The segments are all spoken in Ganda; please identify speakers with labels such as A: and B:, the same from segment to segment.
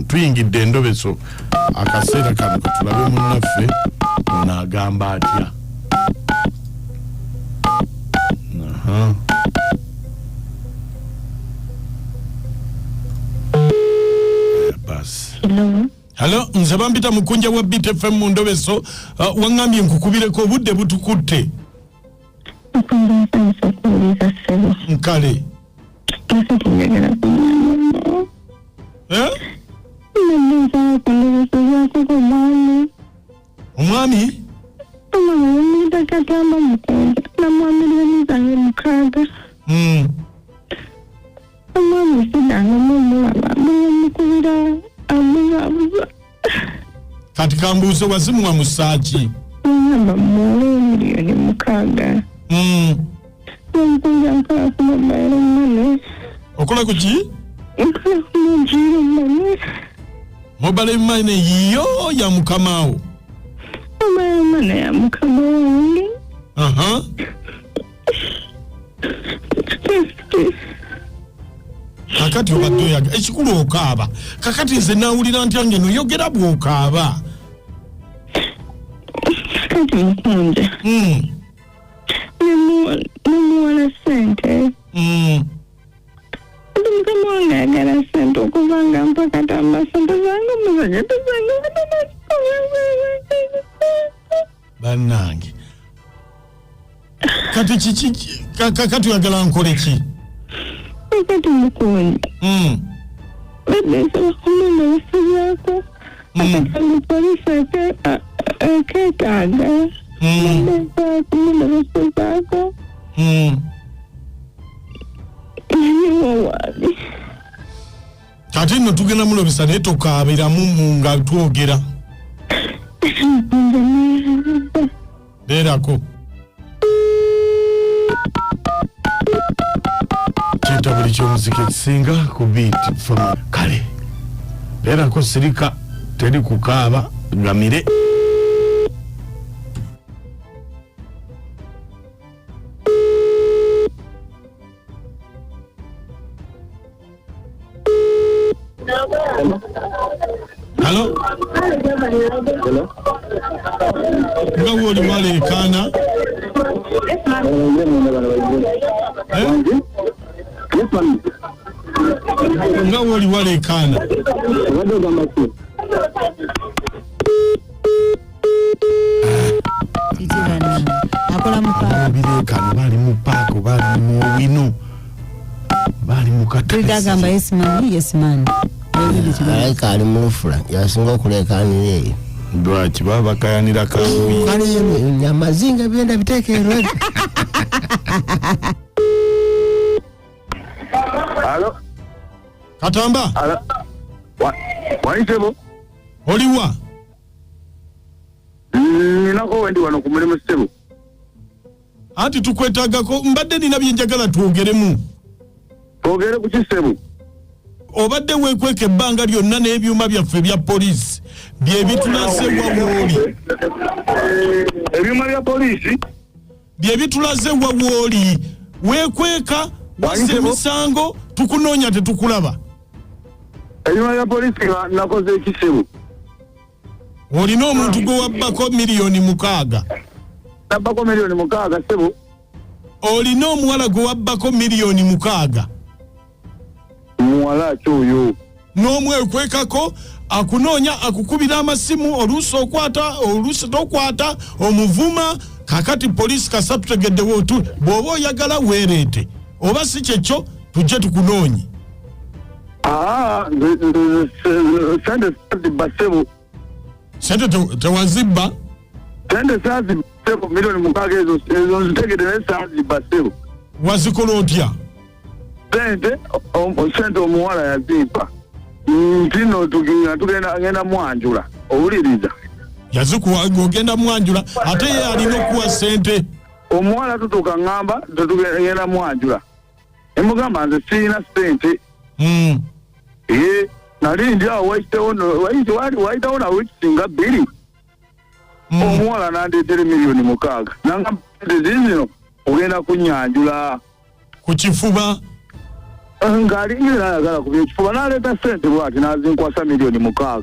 A: tuyingidde Endobeso akaseera kano katulabe munnaffe onagamba atya. Hello, nze bampita Mukunja wa BTFM mu Ndobeso. Wangambye nkukubireko obudde butukutte. Nkale. Omwami? Kati kambuuze wazimu wa musaaki. Okola kuki? Mobile money yiyo ya mukamaawo.
B: Mobile money ya mukamaawo.
A: Aha. Kakati obadde yaga ekikulu okaaba. Kakati nze nawulira ntya ngeno yogera bw'okaaba.
B: Kati Mukunja. Nimuwala ssente. Mukama wange ayagala ssente okuvanga mpaka tamba ssente zange Omusajja tuzange.
A: Bannange. Kati kiki kakati oyagala nkole ki?
B: Kati Mukunja. Badde kumunda basizaako. Akatali polisi aketaaga. Kumunda basizaako.
A: Kati nno tugenda mulobesa naye tokaabiramu nga twogera. Beerako. Kyeta buli ky'omuziki ekisinga ku beat from kale. Beerako sirika teri kukaaba gamire. Hello?
C: Hello?
A: Nga woli waleekaana? Nga woli waleekaana? Bireekaana bali mu paako bali mu wino bali mu
D: katagamba yesimani
C: Alayika ali mulufula yasinga okuleekaanira eyo.
A: Lwaki baba bakayanira kabuyi.
C: Kale nyamazinga byenda biteekerwa.
E: Halo?
A: Katamba?
E: Halo? Waitebo?
A: Oliwa?
E: Ninako wendi wano ku mulimu Ssebo.
A: Ati tukwetagako mbadde nina byenjagala twogeremu.
E: Twogere ku Ssebo.
A: Obadde weekweka ebbanga lyonna n'ebyuma byaffe bya poliisi bye bitulaze wawooli.
E: Ebyuma bya poliisi?
A: Bye bitulaze wawooli. Weekweka wazze emisango tukunoonya tetukulaba.
E: Ebyuma bya poliisi nakoze ekisebo.
A: Olina omuntu gwe wabbako $6,000,000.
E: Nabbako $6,000,000 Ssebo.
A: Olina omuwala gwe wabbako $6,000,000.
E: Muwala kyoyo.
A: N'omwekwekako akunoonya akukubira amasimu oluusi okwata oluusi tokwata omuvuma. Kakati poliisi kasatu tegeddewo bw'oba oyagala weereete oba si kyekyo tujje tukunoonye.
E: Ssente sazibba Ssebo.
A: Ssente tewazibba?
E: Ssente sazibba Ssebo $6,000,000 ezo nzitegedde naye sazibba Ssebo.
A: Wazikola otya?
E: Ssente omuwala yazimpa. Ntino tugenda mwanjula. Owuliriza.
A: Yazikuwa ogenda mwanjula ate ye alina okuwa ssente.
E: Omuwala tutuuka ngamba tugenda mwanjula. Emugamba nze sirina ssente. Nali ndi awo wayitawo na wiiki nga 2. Omuwala nandeetera $6,000,000. Nangamba ssente zino ogenda kunyanjula.
A: Ku kifuba?
E: ng'alingira ayagala ku byekifuba n'aleeta ssente bw'ati n'azinkwasa miliyoni 6.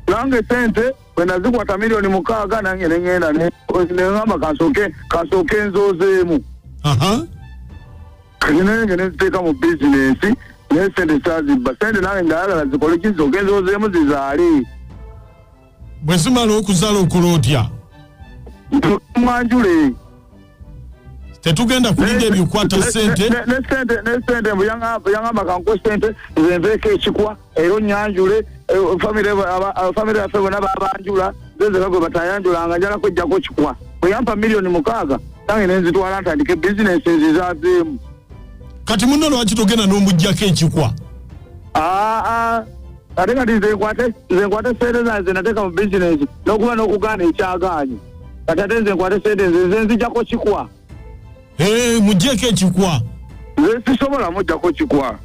E: Nange ssente bwe nazikwata miliyoni 6 nange ne ngenda ne ngamba kasooke enzoozeemu. Nange ne nziteeka mu bizinensi naye ssente saazibba. Ssente nange ng'ayagala zikole kisooke enzoozeemu zizaale.
A: Bwe zimala okuzaala okola otya?
E: Anyanjule.
A: Tetugenda kulinda ebyokwata ssente.
E: Ne ssente mbu yangamba kankuwe ssente nze nveeko ekikwa era Anyanjule famire yaffe bonna babanjula nze bagwe batayanjulanga njala kwejjako kikwa. Bwe yampa miliyoni 6 nange ne nzitwala ntandike bizinensi nzizaazeemu.
A: Kati muno lwaki togenda n'omuggyako ekikwa?
E: Ate kati nze nkwate ssente zange nateeka mu bizinensi n'okuba n'okugaana ekyagaanyi. Kati ate nze nkwate ssente nze nzijjako kikwa.
A: Muggyeko ekikwa.
E: Nze sisobola muggyako kikwa.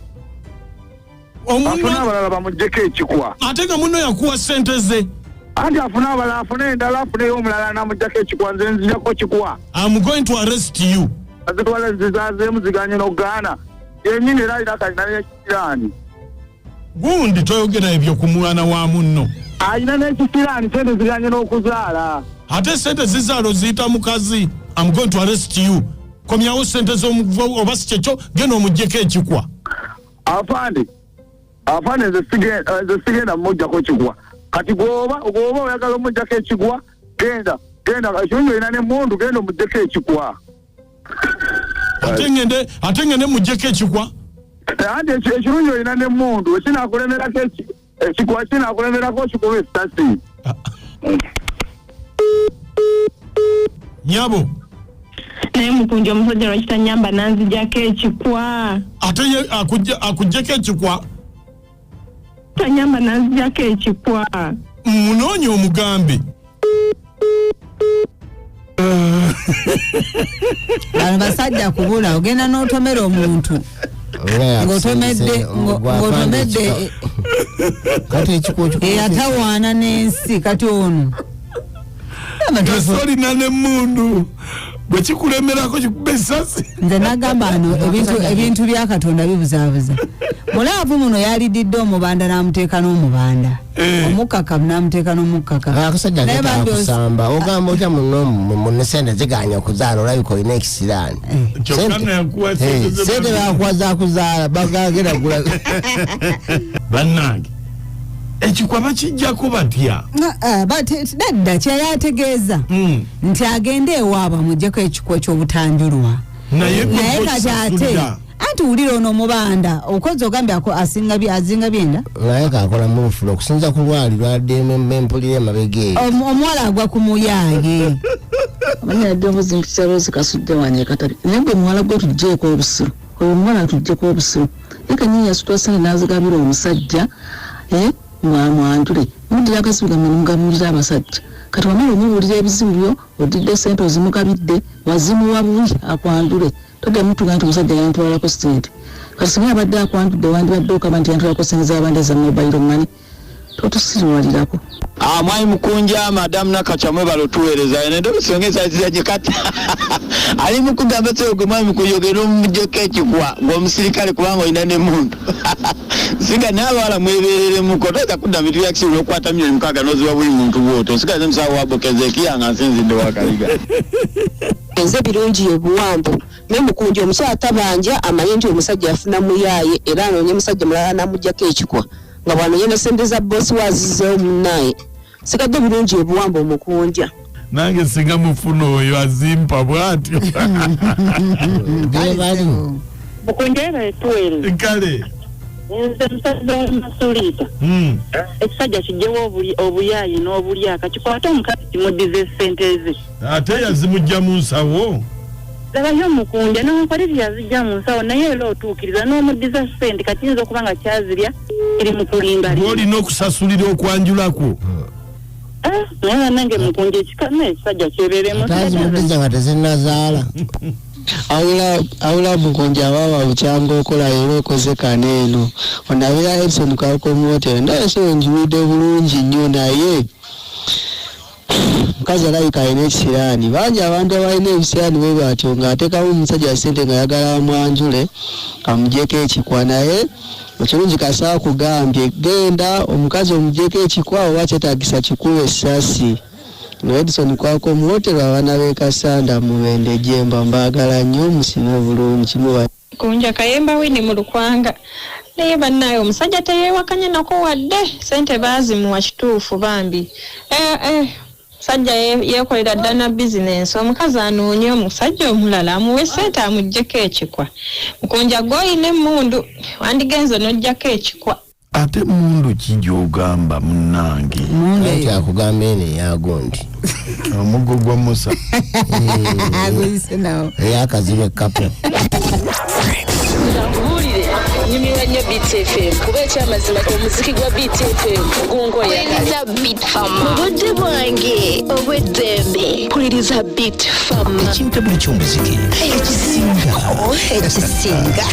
E: Afuna abalala bamuggyeko ekikwa.
A: Ate nga muno yakuwa ssente ze.
E: Anti afuna abalala afune endala afuneyo omulala n'amuggyako ekikwa nze nzijjako kikwa.
A: I'm going to arrest you.
E: Azitwala zizaazeemu ziganye n'okugaana. Yennyini era alina kalina n'ekisiraani.
A: Gundi toyogera ebyo ku mwana wa munno.
E: Alina n'ekisiraani ssente ziganye n'okuzaala.
A: Ate ssente zizaala oziyita mukazi. I'm going to arrest you. Komyawo ssente z'omuvubo oba si kyekyo genda omuggyeko ekikwa.
E: Afande nze sigenda muggyako kikwa. Kati gwoba oyagala omuggyako ekikwa genda ekirungi olina n'emmundu genda omuggyeko ekikwa.
A: Ate ngende muggyeko ekikwa.
E: Anti ekirungi olina n'emmundu ekinaakulemerako ekikwa kinaakulemerako okikuba essasi.
A: Nyabo.
B: Naye Mukunja omusajja lwaki tanyamba n'anzijjako ekikwa?
A: Ate ye akuggyeko ekikwa.
B: Tanyamba n'anzijjako ekikwa.
A: Munoonye omugambi.
D: Bano basajja kubula ogenda n'otomera omuntu. Ng'otomedde
C: kati ekikwo
D: atawaana n'ensi kati ono.
A: Gasolina n'emmundu bwe kikulemerako kikuba essasi.
D: Nze nagamba ano ebintu bya Katonda bibuzaabuza. Mulaavu muno yalididde omubanda n'amuteeka n'omubanda. Omukkaka n'amuteeka n'omukkaka.
C: Akasajja kakusamba ogamba otya muno mu ssente ziganya okuzaala olabika olina ekisiraani. Ssente bakuwa zakuzaala bagagera gula.
A: Bannange ekikwa bakijjako batya?
D: Nedda kyeyategeeza nti agende ewaaba muggyeko ekikwa ky'obutanjulwa. Naye kati ate anti wulira ono omubanda okoze ogambye azinga byenda.
C: Naye kakola mu lufulo okusinza ku lwaliro adde empulira emabega eyo.
D: Omuwala agwa ku muyaaye.
F: Amanya adde omuzinkisa Rose Kasudde wanye katabi. Naye gwe muwala gwe tuggyeko obusiru. Oyo omuwala tuggyeko obusiru. Ye kanyini yasitula ssente n'azigabira omusajja. Anyanjule mudira akasibuga mugabulira abasajja. Kati wamala omubuulira ebizibu byo odidde ssente ozimugabidde wazimuwa bubi akwanjule. Todde mutuga nti omusajja yantwalako ssente. Kati singa abadde akwantudde wandibadde okaba nti yantwalako ssente z'abandi za mobile money. Totusiriwalirako.
E: Mwai Mukunja madamu nakachamwe balotuweereza Endobeso ng'esayitiza gye kati ali mu kugamba sebo gwe mwami kuyogera omuggyeko ekikwa ng'omusirikale kubanga olina n'emmundu singa n'abawala mwebeereremu toyinza kudda mu reaction n'okwata miliyoni 6 n'oziwa buli muntu bw'otyo nsigaze musawo wabokeza ekiyanga nsinzidde wakaliga.
F: Enze birungi ebuwambo ne Mukunja omukyala tabanja amanye nti omusajja yafuna muyaaye era anoonye musajja mulala n'amuggyako ekikwa nga bw'anoonye ne ssente za boosi waazizzeewo munnaye. Sikadde birungi ebuwambo Mukunja.
A: Nange singa mufuna oyo azimpa bw'atyo.
B: Mukunja era etuweereza.
A: Kale.
B: Nze musajja wa Masuliita. Ekisajja kijjewo obuyaayi n'obulyaka kikwate omukazi kimuddize ssente ze.
A: Ate yazimujja mu nsawo.
B: Labayo Mukunja n'omukolezi yazijja mu nsawo naye era otuukiriza n'omuddiza ssente kati yinza okuba nga kyazirya eri mu kulimba.
A: Olina okusasulira okwanjulako.
B: Naye nange Mukunja ekisajja kyebeeremu.
C: Tazimuddiza nga tezinnazaala.
F: Awula Mukunja baba bukyanga okola era okoze kano eno onabira Edson Kakomote naye so njiwidde bulungi nnyo naye
G: mukazi alayika alina ekisiraani bangi abantu abalina ebisiraani bwe batyo ng'ateekamu omusajja Ssente nga ayagala amwanjule amugyeko ekikwa naye ekirungi Kasa kugambye genda omukazi omugyeko ekikwa oba kyetaagisa kikuwa essaasi no Edison kwako mu hotelu abaana b'e Kasanda Mubende Jemba mbaagala nnyo musime bulungi muba
H: Kunja Kayemba Wini mu Lukwanga naye bannaye omusajja teyeewakanye nako wadde Ssente baazimuwa kituufu bambi sajja yeekolera ddana bizinensi omukazi anoonye omusajja omulala amuwe Ssente amuggyeko ekikwa Mukunja gw'olina emmundu wandigenze n'oggyako ekikwa
A: ate mundu kijogamba munnange
C: ati akugamba ene yagondi
A: omugo gwa Musa
D: aguyise nawo
C: eyakazibe ekapo
I: nyumira nnyo Beat FM kuba ekyamazima omuziki gwa Beat FM gungoyagala mu budde bwange obw'eddembe mpuliriza Beat FM
J: ekintu buli ky'omuziki ekisinga